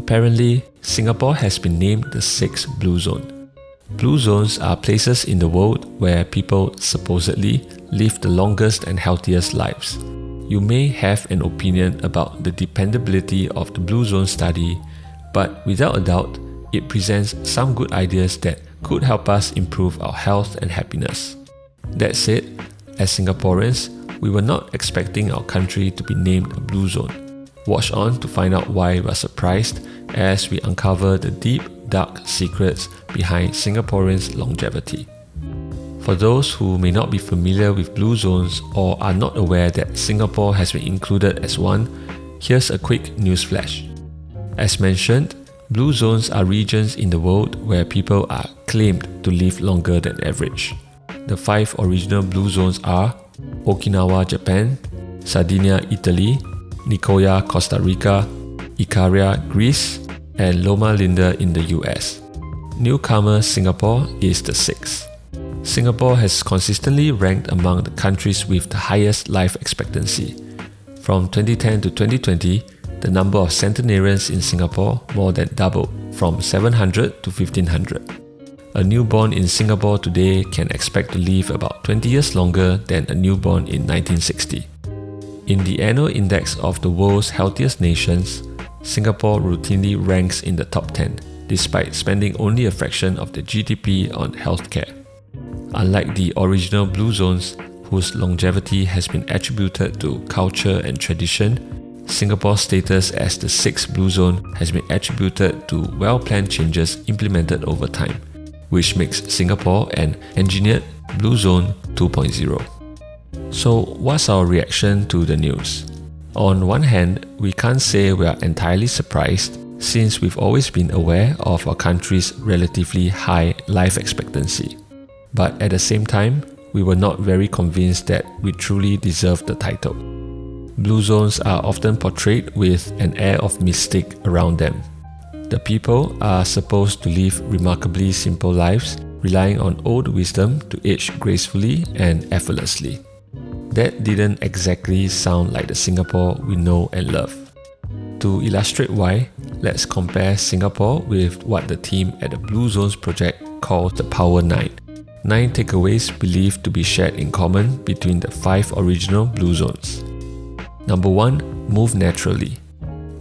Apparently, Singapore has been named the 6th Blue Zone. Blue zones are places in the world where people supposedly live the longest and healthiest lives. You may have an opinion about the dependability of the Blue Zone study, but without a doubt, it presents some good ideas that could help us improve our health and happiness. That said, as Singaporeans, we were not expecting our country to be named a Blue Zone. Watch on to find out why we are surprised as we uncover the deep, dark secrets behind Singaporeans' longevity. For those who may not be familiar with Blue Zones or are not aware that Singapore has been included as one, here's a quick news flash. As mentioned, Blue Zones are regions in the world where people are claimed to live longer than average. The 5 original Blue Zones are Okinawa, Japan, Sardinia, Italy, Nicoya, Costa Rica, Ikaria, Greece, and Loma Linda in the US. Newcomer Singapore is the 6th. Singapore has consistently ranked among the countries with the highest life expectancy. From 2010 to 2020, the number of centenarians in Singapore more than doubled, from 700 to 1500. A newborn in Singapore today can expect to live about 20 years longer than a newborn in 1960. In the annual index of the world's healthiest nations, Singapore routinely ranks in the top 10, despite spending only a fraction of the GDP on healthcare. Unlike the original Blue Zones, whose longevity has been attributed to culture and tradition, Singapore's status as the 6th Blue Zone has been attributed to well-planned changes implemented over time, which makes Singapore an engineered Blue Zone 2.0. So what's our reaction to the news? On one hand, we can't say we are entirely surprised since we've always been aware of our country's relatively high life expectancy. But at the same time, we were not very convinced that we truly deserve the title. Blue Zones are often portrayed with an air of mystic around them. The people are supposed to live remarkably simple lives, relying on old wisdom to age gracefully and effortlessly. That didn't exactly sound like the Singapore we know and love. To illustrate why, let's compare Singapore with what the team at the Blue Zones project calls the Power 9. 9 takeaways believed to be shared in common between the 5 original Blue Zones. Number 1. Move naturally.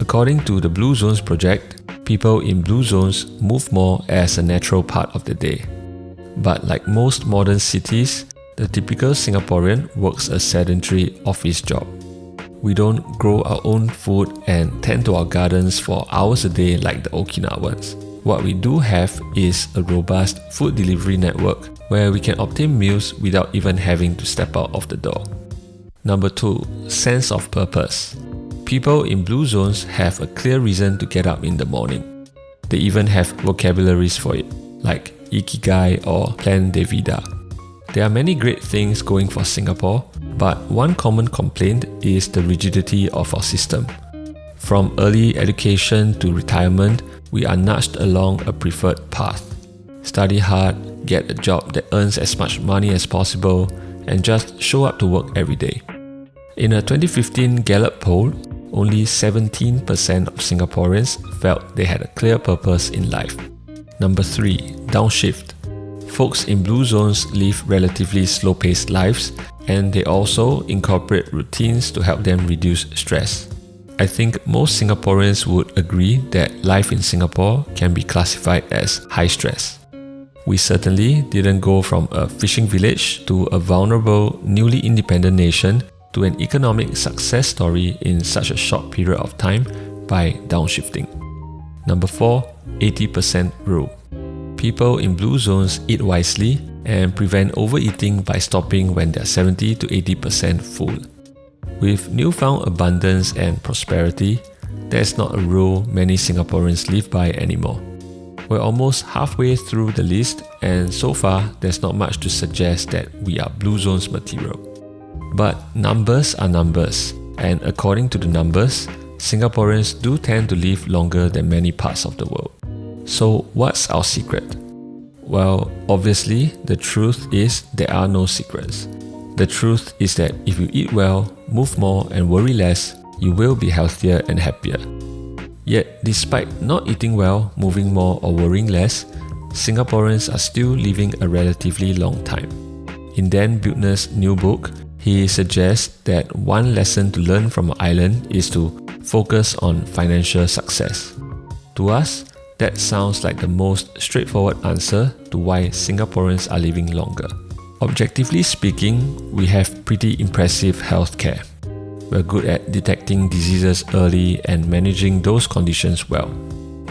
According to the Blue Zones project, people in Blue Zones move more as a natural part of the day. But like most modern cities, the typical Singaporean works a sedentary office job. We don't grow our own food and tend to our gardens for hours a day like the Okinawans. What we do have is a robust food delivery network where we can obtain meals without even having to step out of the door. Number 2. Sense of purpose. People in Blue Zones have a clear reason to get up in the morning. They even have vocabularies for it, like Ikigai or Plan de Vida. There are many great things going for Singapore, but one common complaint is the rigidity of our system. From early education to retirement, we are nudged along a preferred path. Study hard, get a job that earns as much money as possible, and just show up to work every day. In a 2015 Gallup poll, only 17% of Singaporeans felt they had a clear purpose in life. Number 3. Downshift. Folks in Blue Zones live relatively slow-paced lives, and they also incorporate routines to help them reduce stress. I think most Singaporeans would agree that life in Singapore can be classified as high stress. We certainly didn't go from a fishing village to a vulnerable, newly independent nation to an economic success story in such a short period of time by downshifting. Number 4. 80% rule. People in Blue Zones eat wisely and prevent overeating by stopping when they're 70 to 80% full. With newfound abundance and prosperity, there's not a rule many Singaporeans live by anymore. We're almost halfway through the list, and so far there's not much to suggest that we are Blue Zones material. But numbers are numbers, and according to the numbers, Singaporeans do tend to live longer than many parts of the world. So what's our secret? Well, obviously, the truth is there are no secrets. The truth is that if you eat well, move more and worry less, you will be healthier and happier. Yet, despite not eating well, moving more or worrying less, Singaporeans are still living a relatively long time. In Dan Buettner's new book, he suggests that one lesson to learn from an island is to focus on financial success. To us, that sounds like the most straightforward answer to why Singaporeans are living longer. Objectively speaking, we have pretty impressive healthcare. We're good at detecting diseases early and managing those conditions well.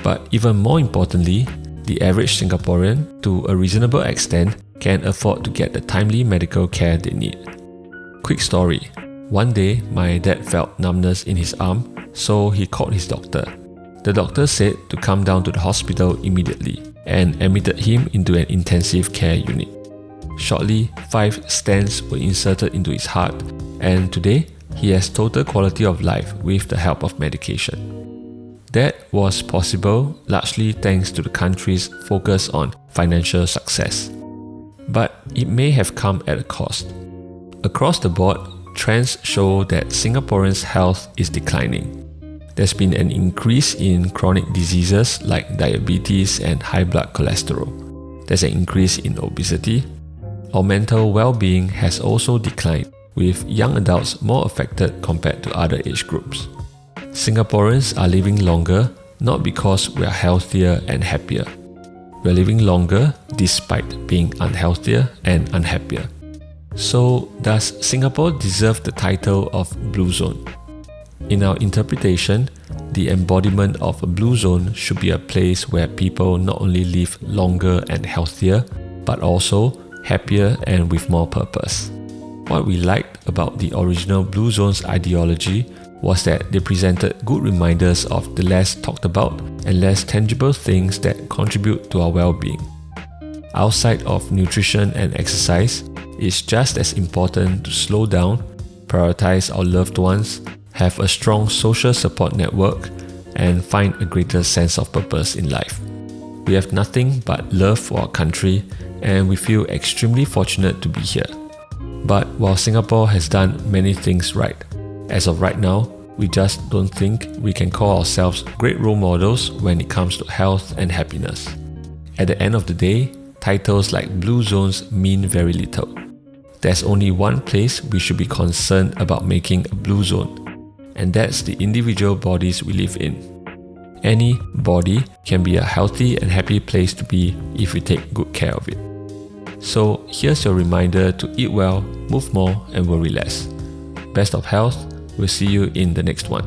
But even more importantly, the average Singaporean, to a reasonable extent, can afford to get the timely medical care they need. Quick story. One day, my dad felt numbness in his arm, so he called his doctor. The doctor said to come down to the hospital immediately and admitted him into an intensive care unit. Shortly, 5 stents were inserted into his heart, and today, he has total quality of life with the help of medication. That was possible largely thanks to the country's focus on financial success. But it may have come at a cost. Across the board, trends show that Singaporeans' health is declining. There's been an increase in chronic diseases like diabetes and high blood cholesterol. There's an increase in obesity. Our mental well-being has also declined, with young adults more affected compared to other age groups. Singaporeans are living longer not because we are healthier and happier. We are living longer despite being unhealthier and unhappier. So, does Singapore deserve the title of Blue Zone? In our interpretation, the embodiment of a blue zone should be a place where people not only live longer and healthier, but also happier and with more purpose. What we liked about the original Blue Zone's ideology was that they presented good reminders of the less talked about and less tangible things that contribute to our well-being. Outside of nutrition and exercise, it's just as important to slow down, prioritize our loved ones, have a strong social support network, and find a greater sense of purpose in life. We have nothing but love for our country, and we feel extremely fortunate to be here. But while Singapore has done many things right, as of right now, we just don't think we can call ourselves great role models when it comes to health and happiness. At the end of the day, titles like Blue Zones mean very little. There's only one place we should be concerned about making a blue zone, and that's the individual bodies we live in. Any body can be a healthy and happy place to be if we take good care of it. So here's your reminder to eat well, move more, and worry less. Best of health. We'll see you in the next one.